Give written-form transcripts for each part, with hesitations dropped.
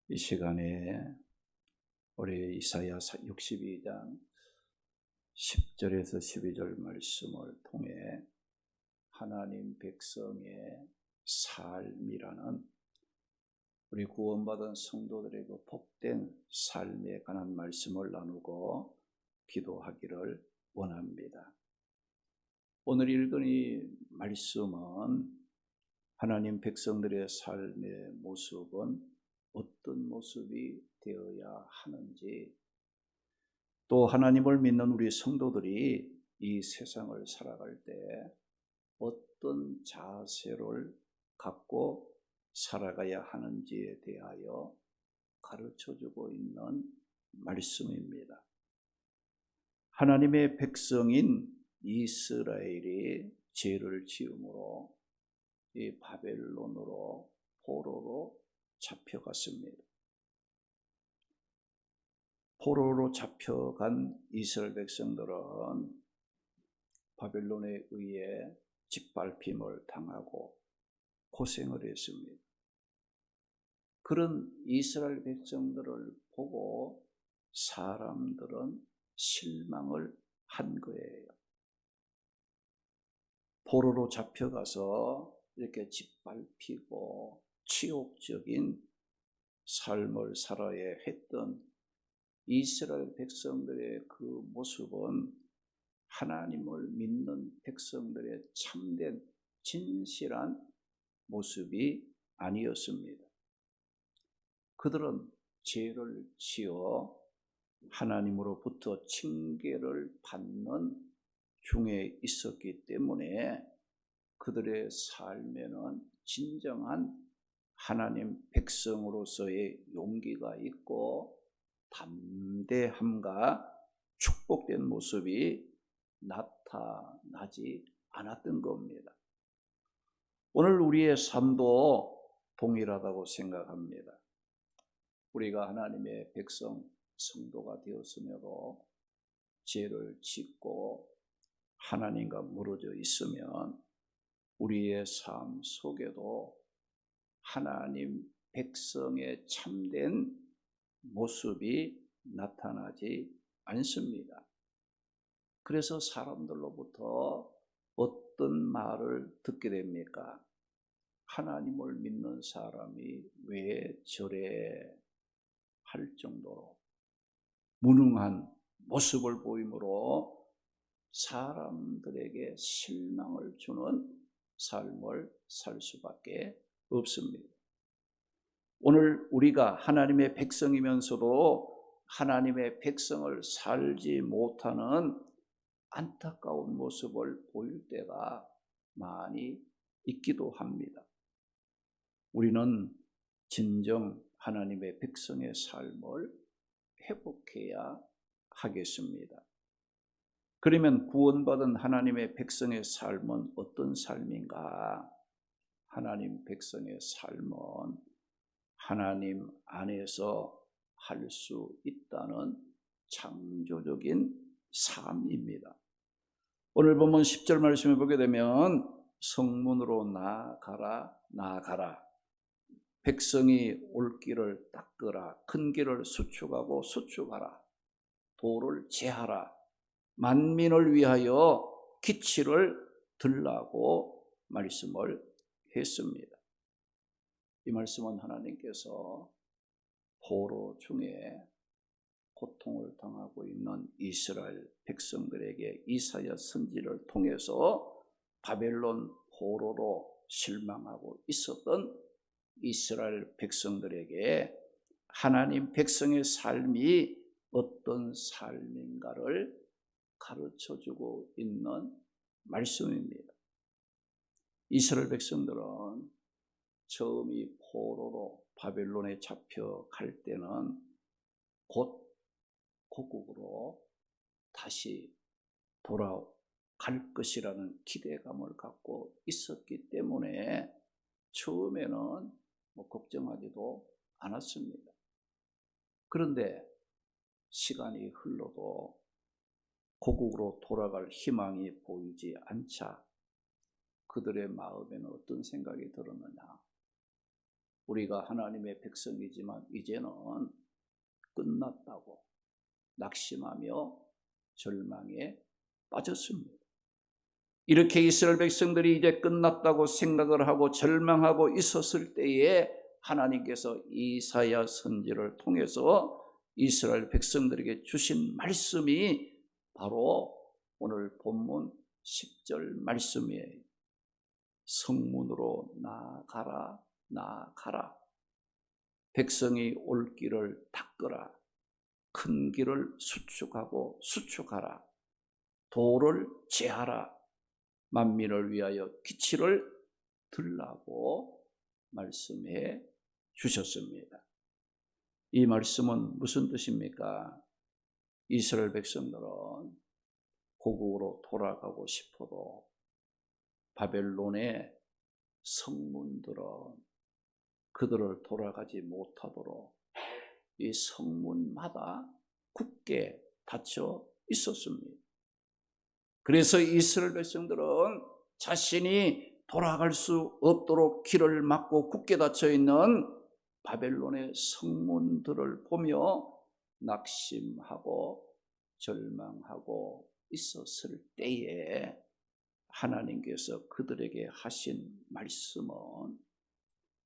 이 시간에 우리 이사야 62장 10절에서 12절 말씀을 통해 하나님 백성의 삶이라는 우리 구원받은 성도들의 그 복된 삶에 관한 말씀을 나누고 기도하기를 원합니다. 오늘 읽은 이 말씀은 하나님 백성들의 삶의 모습은 어떤 모습이 되어야 하는지, 또 하나님을 믿는 우리 성도들이 이 세상을 살아갈 때 어떤 자세를 갖고 살아가야 하는지에 대하여 가르쳐주고 있는 말씀입니다. 하나님의 백성인 이스라엘이 죄를 지음으로 이 바벨론으로 포로로 잡혀갔습니다. 포로로 잡혀간 이스라엘 백성들은 바벨론에 의해 짓밟힘을 당하고 고생을 했습니다. 그런 이스라엘 백성들을 보고 사람들은 실망을 한 거예요. 포로로 잡혀가서 이렇게 짓밟히고 치욕적인 삶을 살아야 했던 이스라엘 백성들의 그 모습은 하나님을 믿는 백성들의 참된 진실한 모습이 아니었습니다. 그들은 죄를 지어 하나님으로부터 징계를 받는 중에 있었기 때문에 그들의 삶에는 진정한 하나님 백성으로서의 용기가 있고 담대함과 축복된 모습이 나타나지 않았던 겁니다. 오늘 우리의 삶도 동일하다고 생각합니다. 우리가 하나님의 백성, 성도가 되었으므로 죄를 짓고 하나님과 멀어져 있으면 우리의 삶 속에도 하나님 백성의 참된 모습이 나타나지 않습니다. 그래서 사람들로부터 어떤 말을 듣게 됩니까? 하나님을 믿는 사람이 왜 저래 할 정도로 무능한 모습을 보이므로 사람들에게 실망을 주는 삶을 살 수밖에 없습니다. 오늘 우리가 하나님의 백성이면서도 하나님의 백성을 살지 못하는 안타까운 모습을 보일 때가 많이 있기도 합니다. 우리는 진정 하나님의 백성의 삶을 회복해야 하겠습니다. 그러면 구원받은 하나님의 백성의 삶은 어떤 삶인가? 하나님 백성의 삶은 하나님 안에서 할 수 있다는 창조적인 삶입니다. 오늘 본문 10절 말씀을 보게 되면 성문으로 나아가라 나아가라, 백성이 올 길을 닦으라, 큰 길을 수축하고 수축하라, 도를 제하라, 만민을 위하여 기치를 들라고 말씀을 했습니다. 이 말씀은 하나님께서 포로 중에 고통을 당하고 있는 이스라엘 백성들에게 이사야 선지를 통해서 바벨론 포로로 실망하고 있었던 이스라엘 백성들에게 하나님 백성의 삶이 어떤 삶인가를 가르쳐주고 있는 말씀입니다. 이스라엘 백성들은 처음이 포로로 바벨론에 잡혀갈 때는 곧 고국으로 다시 돌아갈 것이라는 기대감을 갖고 있었기 때문에 처음에는 걱정하지도 않았습니다. 그런데 시간이 흘러도 고국으로 돌아갈 희망이 보이지 않자 그들의 마음에는 어떤 생각이 들었느냐? 우리가 하나님의 백성이지만 이제는 끝났다고 낙심하며 절망에 빠졌습니다. 이렇게 이스라엘 백성들이 이제 끝났다고 생각을 하고 절망하고 있었을 때에 하나님께서 이사야 선지를 통해서 이스라엘 백성들에게 주신 말씀이 바로 오늘 본문 10절 말씀이에요. 성문으로 나아가라, 나아가라. 백성이 올 길을 닦으라. 큰 길을 수축하고 수축하라. 도를 제하라. 만민을 위하여 기치를 들라고 말씀해 주셨습니다. 이 말씀은 무슨 뜻입니까? 이스라엘 백성들은 고국으로 돌아가고 싶어도 바벨론의 성문들은 그들을 돌아가지 못하도록 이 성문마다 굳게 닫혀 있었습니다. 그래서 이스라엘 백성들은 자신이 돌아갈 수 없도록 길을 막고 굳게 닫혀 있는 바벨론의 성문들을 보며 낙심하고 절망하고 있었을 때에 하나님께서 그들에게 하신 말씀은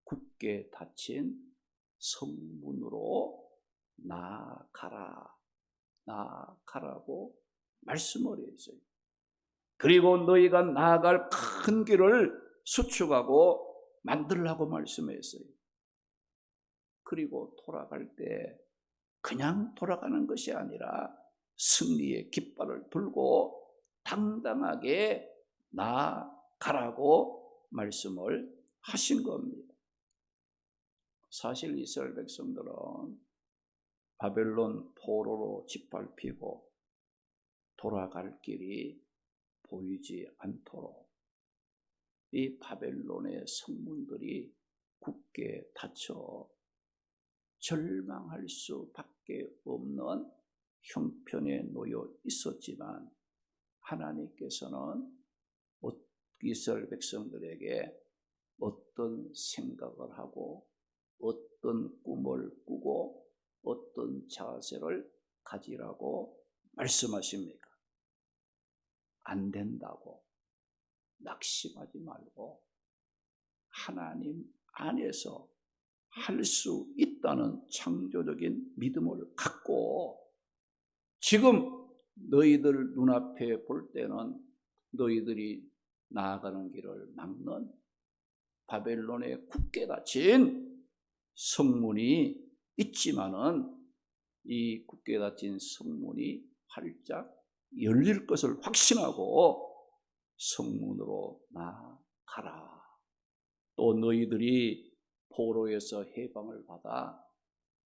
굳게 닫힌 성문으로 나아가라, 나아가라고 말씀을 했어요. 그리고 너희가 나아갈 큰 길을 수축하고 만들라고 말씀했어요. 그리고 돌아갈 때 그냥 돌아가는 것이 아니라 승리의 깃발을 들고 당당하게 나아가라고 말씀을 하신 겁니다. 사실 이스라엘 백성들은 바벨론 포로로 짓밟히고 돌아갈 길이 보이지 않도록 이 바벨론의 성문들이 굳게 닫혀 절망할 수밖에 없는 형편에 놓여 있었지만 하나님께서는 이스라엘 백성들에게 어떤 생각을 하고 어떤 꿈을 꾸고 어떤 자세를 가지라고 말씀하십니까? 안 된다고 낙심하지 말고 하나님 안에서 할 수 있다는 창조적인 믿음을 갖고 지금 너희들 눈앞에 볼 때는 너희들이 나아가는 길을 막는 바벨론에 굳게 닫힌 성문이 있지만은 이 굳게 닫힌 성문이 활짝 열릴 것을 확신하고 성문으로 나아가라. 또 너희들이 포로에서 해방을 받아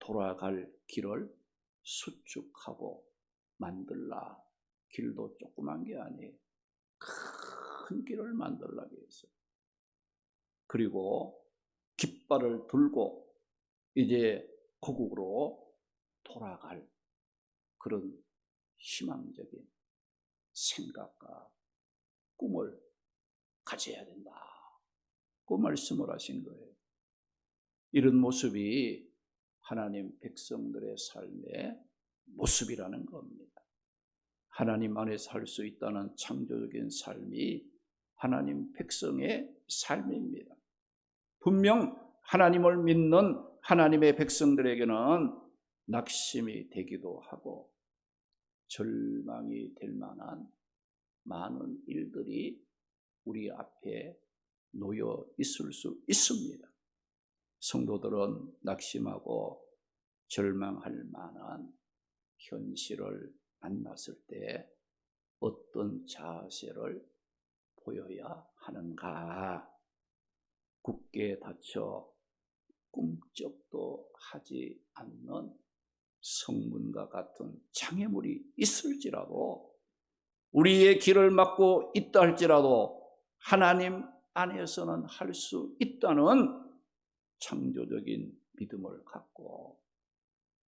돌아갈 길을 수축하고 만들라. 길도 조그만 게 아니에요. 큰 길을 만들라고 했어요. 그리고 깃발을 들고 이제 고국으로 돌아갈 그런 희망적인 생각과 꿈을 가져야 된다. 그 말씀을 하신 거예요. 이런 모습이 하나님 백성들의 삶의 모습이라는 겁니다. 하나님 안에서 할 수 있다는 창조적인 삶이 하나님 백성의 삶입니다. 분명 하나님을 믿는 하나님의 백성들에게는 낙심이 되기도 하고 절망이 될 만한 많은 일들이 우리 앞에 놓여 있을 수 있습니다. 성도들은 낙심하고 절망할 만한 현실을 만났을 때 어떤 자세를 보여야 하는가? 굳게 닫혀 꿈쩍도 하지 않는 성문과 같은 장애물이 있을지라도 우리의 길을 막고 있다 할지라도 하나님 안에서는 할 수 있다는 창조적인 믿음을 갖고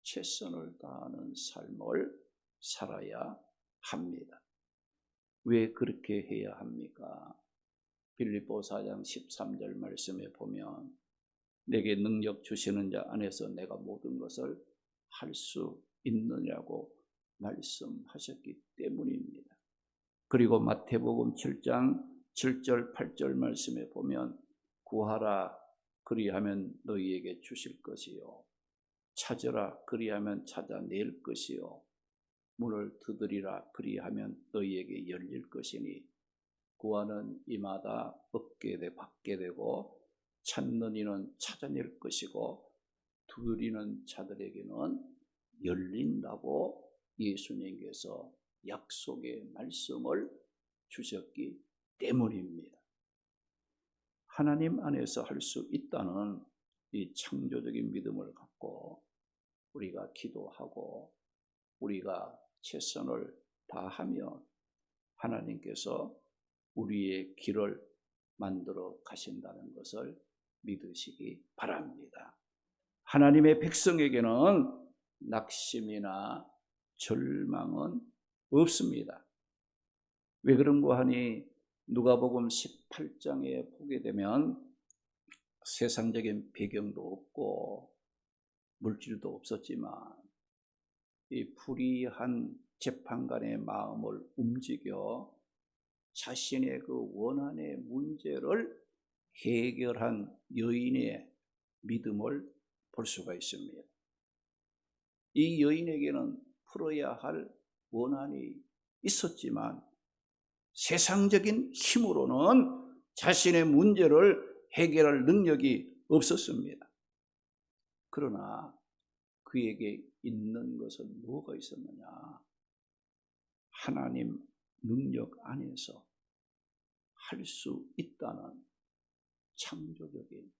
최선을 다하는 삶을 살아야 합니다. 왜 그렇게 해야 합니까? 빌립보 4장 13절 말씀에 보면 내게 능력 주시는 자 안에서 내가 모든 것을 할 수 있느냐고 말씀하셨기 때문입니다. 그리고 마태복음 7장 7절 8절 말씀에 보면 구하라 그리하면 너희에게 주실 것이요 찾으라 그리하면 찾아낼 것이요 문을 두드리라 그리하면 너희에게 열릴 것이니 구하는 이마다 받게 되고 찾는 이는 찾아낼 것이고 두드리는 자들에게는 열린다고 예수님께서 약속의 말씀을 주셨기 때문입니다. 하나님 안에서 할 수 있다는 이 창조적인 믿음을 갖고 우리가 기도하고 우리가 최선을 다하면 하나님께서 우리의 길을 만들어 가신다는 것을 믿으시기 바랍니다. 하나님의 백성에게는 낙심이나 절망은 없습니다. 왜 그런고 하니 누가복음 18장에 보게 되면 세상적인 배경도 없고 물질도 없었지만 이 불의한 재판관의 마음을 움직여 자신의 그 원한의 문제를 해결한 여인의 믿음을 볼 수가 있습니다. 이 여인에게는 풀어야 할 원한이 있었지만 세상적인 힘으로는 자신의 문제를 해결할 능력이 없었습니다. 그러나 그에게 있는 것은 뭐가 있었느냐? 하나님 능력 안에서 할 수 있다는 창조적인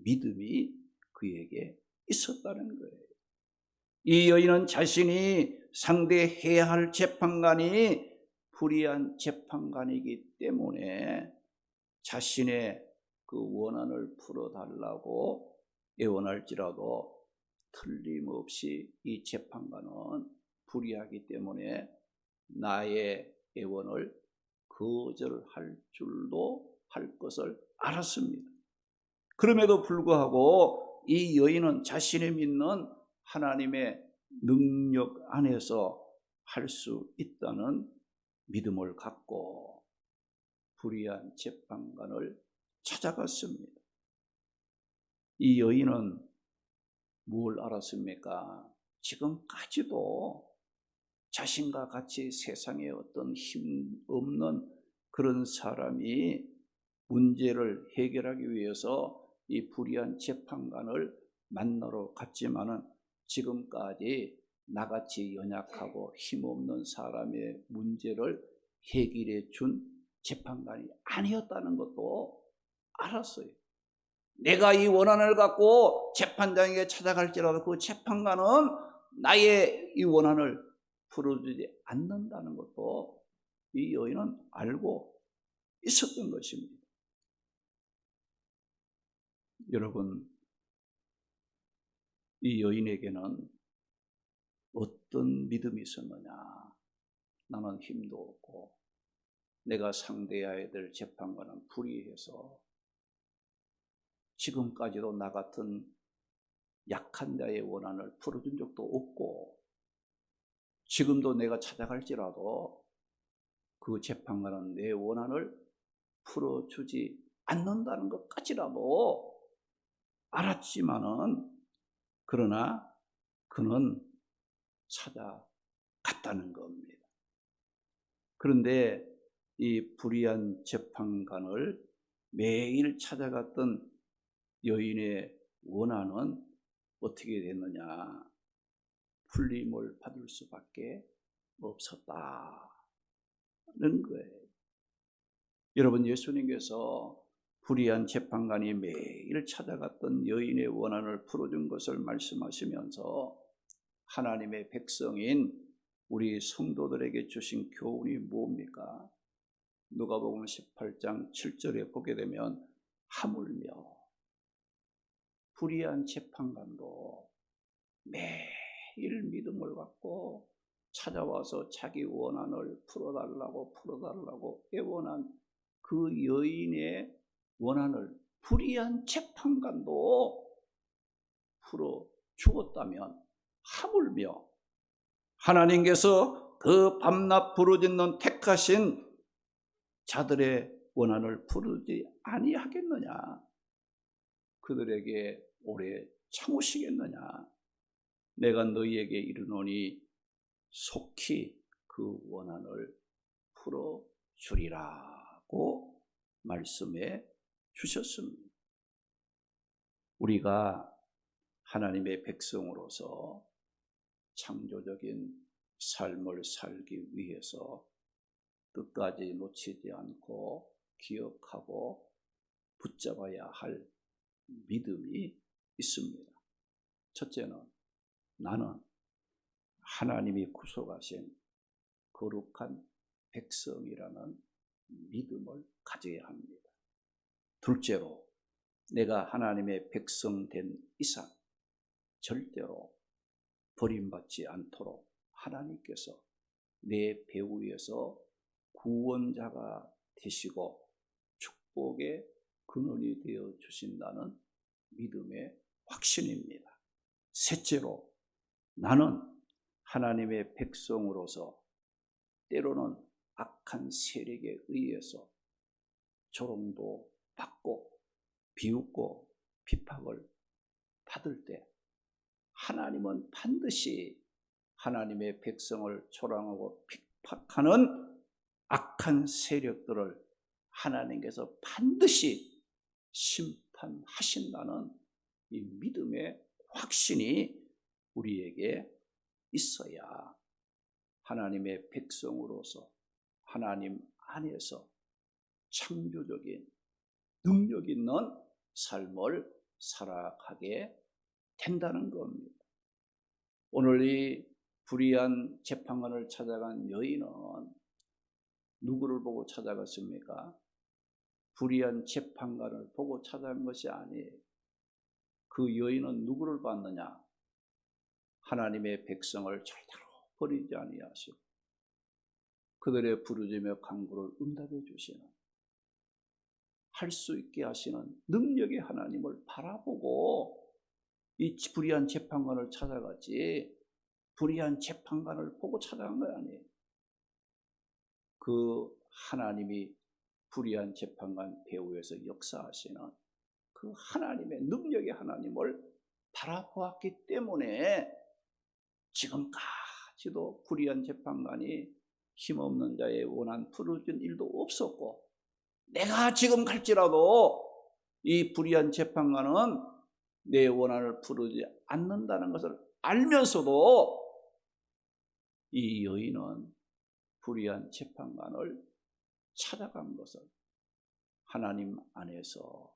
믿음이 그에게 있었다는 거예요. 이 여인은 자신이 상대해야 할 재판관이 불의한 재판관이기 때문에 자신의 그 원한을 풀어달라고 애원할지라도 틀림없이 이 재판관은 불의하기 때문에 나의 애원을 거절할 줄도 할 것을 알았습니다. 그럼에도 불구하고 이 여인은 자신이 믿는 하나님의 능력 안에서 할 수 있다는 믿음을 갖고 불의한 재판관을 찾아갔습니다. 이 여인은 뭘 알았습니까? 지금까지도 자신과 같이 세상에 어떤 힘 없는 그런 사람이 문제를 해결하기 위해서 이 불의한 재판관을 만나러 갔지만은 지금까지 나같이 연약하고 힘없는 사람의 문제를 해결해 준 재판관이 아니었다는 것도 알았어요. 내가 이 원한을 갖고 재판장에게 찾아갈지라도 그 재판관은 나의 이 원한을 풀어주지 않는다는 것도 이 여인은 알고 있었던 것입니다. 여러분, 이 여인에게는 어떤 믿음이 있었느냐? 나는 힘도 없고 내가 상대해야 될 재판관은 불의해서 지금까지도 나 같은 약한 자의 원한을 풀어준 적도 없고 지금도 내가 찾아갈지라도 그 재판관은 내 원한을 풀어주지 않는다는 것까지라도 알았지만은 그러나 그는 찾아갔다는 겁니다. 그런데 이 불의한 재판관을 매일 찾아갔던 여인의 원한은 어떻게 됐느냐? 풀림을 받을 수밖에 없었다는 거예요. 여러분, 예수님께서 불의한 재판관이 매일 찾아갔던 여인의 원한을 풀어준 것을 말씀하시면서 하나님의 백성인 우리 성도들에게 주신 교훈이 뭡니까? 누가복음 18장 7절에 보게 되면 하물며 불의한 재판관도 매일 믿음을 갖고 찾아와서 자기 원한을 풀어달라고 애원한 그 여인의 원한을 불의한 재판관도 풀어 주었다면 하물며 하나님께서 그 밤낮 부르짖는 택하신 자들의 원한을 풀지 아니하겠느냐? 그들에게 오래 참으시겠느냐? 내가 너희에게 이르노니 속히 그 원한을 풀어 주리라고 말씀해 주셨습니다. 우리가 하나님의 백성으로서 창조적인 삶을 살기 위해서 끝까지 놓치지 않고 기억하고 붙잡아야 할 믿음이 있습니다. 첫째는 나는 하나님이 구속하신 거룩한 백성이라는 믿음을 가져야 합니다. 둘째로 내가 하나님의 백성 된 이상 절대로 버림받지 않도록 하나님께서 내 배후에서 구원자가 되시고 축복의 근원이 되어 주신다는 믿음의 확신입니다. 셋째로 나는 하나님의 백성으로서 때로는 악한 세력에 의해서 조롱도 받고 비웃고 핍박을 받을 때 하나님은 반드시 하나님의 백성을 조롱하고 핍박하는 악한 세력들을 하나님께서 반드시 심판하신다는 이 믿음의 확신이 우리에게 있어야 하나님의 백성으로서 하나님 안에서 창조적인 능력 있는 삶을 살아가게 된다는 겁니다. 오늘 이 불의한 재판관을 찾아간 여인은 누구를 보고 찾아갔습니까? 불의한 재판관을 보고 찾아간 것이 아니에요. 그 여인은 누구를 봤느냐? 하나님의 백성을 절대로 버리지 아니하시고 그들의 부르짖며 간구를 응답해 주시는 할 수 있게 하시는 능력의 하나님을 바라보고 이 불의한 재판관을 찾아갔지 불의한 재판관을 보고 찾아간 거 아니에요. 그 하나님이 불의한 재판관 배후에서 역사하시는 그 하나님의 능력의 하나님을 바라보았기 때문에 지금까지도 불의한 재판관이 힘없는 자의 원한 풀어준 일도 없었고 내가 지금 갈지라도 이 불의한 재판관은 내 원한을 풀어주지 않는다는 것을 알면서도 이 여인은 불의한 재판관을 찾아간 것을 하나님 안에서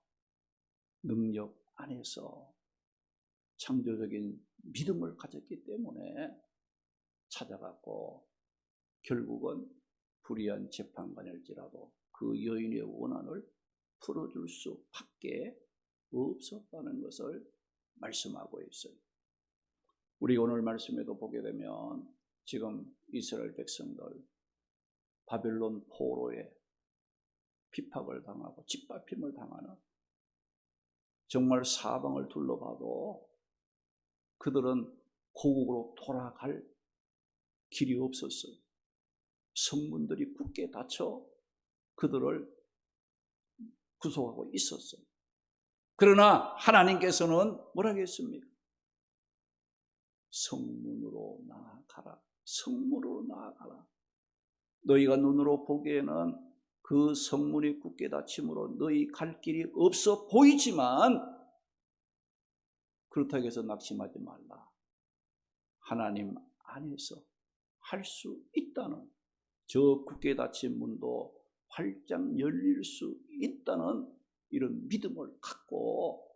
능력 안에서 창조적인 믿음을 가졌기 때문에 찾아갔고 결국은 불의한 재판관일지라도 그 여인의 원한을 풀어줄 수밖에 없었다는 것을 말씀하고 있어요. 우리 오늘 말씀에도 보게 되면 지금 이스라엘 백성들 바벨론 포로에 핍박을 당하고 짓밟힘을 당하는 정말 사방을 둘러봐도 그들은 고국으로 돌아갈 길이 없었어요. 성문들이 굳게 닫혀 그들을 구속하고 있었어요. 그러나 하나님께서는 뭐라고 했습니까? 성문으로 나아가라. 성문으로 나아가라. 너희가 눈으로 보기에는 그 성문이 굳게 닫힘으로 너희 갈 길이 없어 보이지만 그렇다고 해서 낙심하지 말라. 하나님 안에서 할 수 있다는 저 굳게 닫힌 문도 활짝 열릴 수 있다는 이런 믿음을 갖고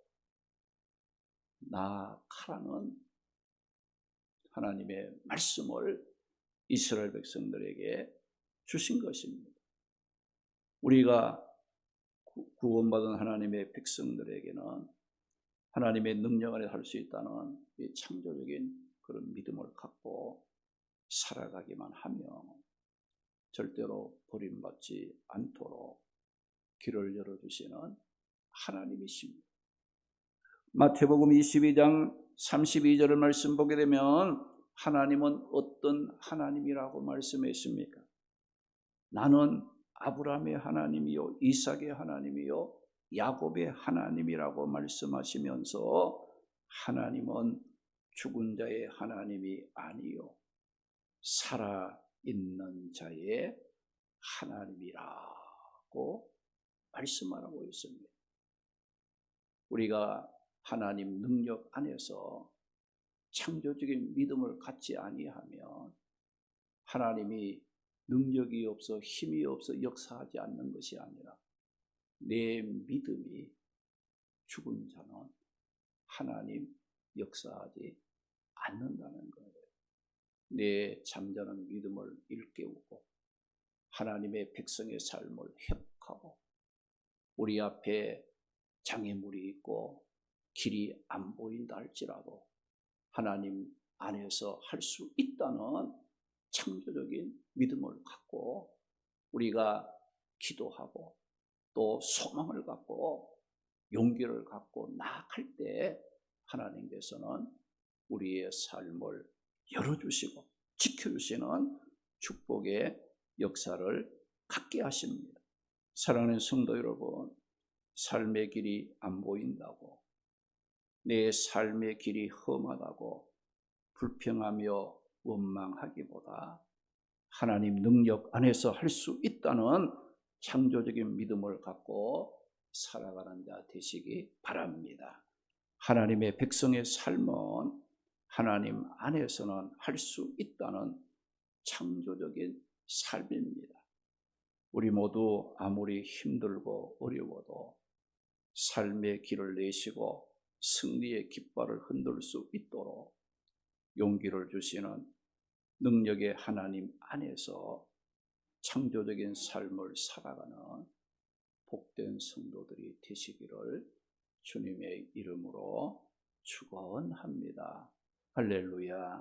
나아가라는 하나님의 말씀을 이스라엘 백성들에게 주신 것입니다. 우리가 구원받은 하나님의 백성들에게는 하나님의 능력 안에 살 수 있다는 이 창조적인 그런 믿음을 갖고 살아가기만 하며 절대로 버림받지 않도록 길을 열어주시는 하나님이십니다. 마태복음 22장 32절의 말씀 보게 되면 하나님은 어떤 하나님이라고 말씀했습니까? 나는 아브라함의 하나님이요 이삭의 하나님이요 야곱의 하나님이라고 말씀하시면서 하나님은 죽은 자의 하나님이 아니요 살아있는 자의 하나님이라고 말씀하고 있습니다. 우리가 하나님 능력 안에서 창조적인 믿음을 갖지 아니하면 하나님이 능력이 없어 힘이 없어 역사하지 않는 것이 아니라 내 믿음이 죽은 자는 하나님 역사하지 않는다는 거예요. 내 잠자는 믿음을 일깨우고 하나님의 백성의 삶을 회복하고 우리 앞에 장애물이 있고 길이 안 보인다 할지라도 하나님 안에서 할 수 있다는 창조적인 믿음을 갖고 우리가 기도하고 또 소망을 갖고 용기를 갖고 나아갈 때 하나님께서는 우리의 삶을 열어주시고 지켜주시는 축복의 역사를 갖게 하십니다. 사랑하는 성도 여러분, 삶의 길이 안 보인다고 내 삶의 길이 험하다고 불평하며 원망하기보다 하나님 능력 안에서 할 수 있다는 창조적인 믿음을 갖고 살아가는 자 되시기 바랍니다. 하나님의 백성의 삶은 하나님 안에서는 할 수 있다는 창조적인 삶입니다. 우리 모두 아무리 힘들고 어려워도 삶의 길을 내시고 승리의 깃발을 흔들 수 있도록 용기를 주시는 능력의 하나님 안에서 창조적인 삶을 살아가는 복된 성도들이 되시기를 주님의 이름으로 축원합니다. 할렐루야.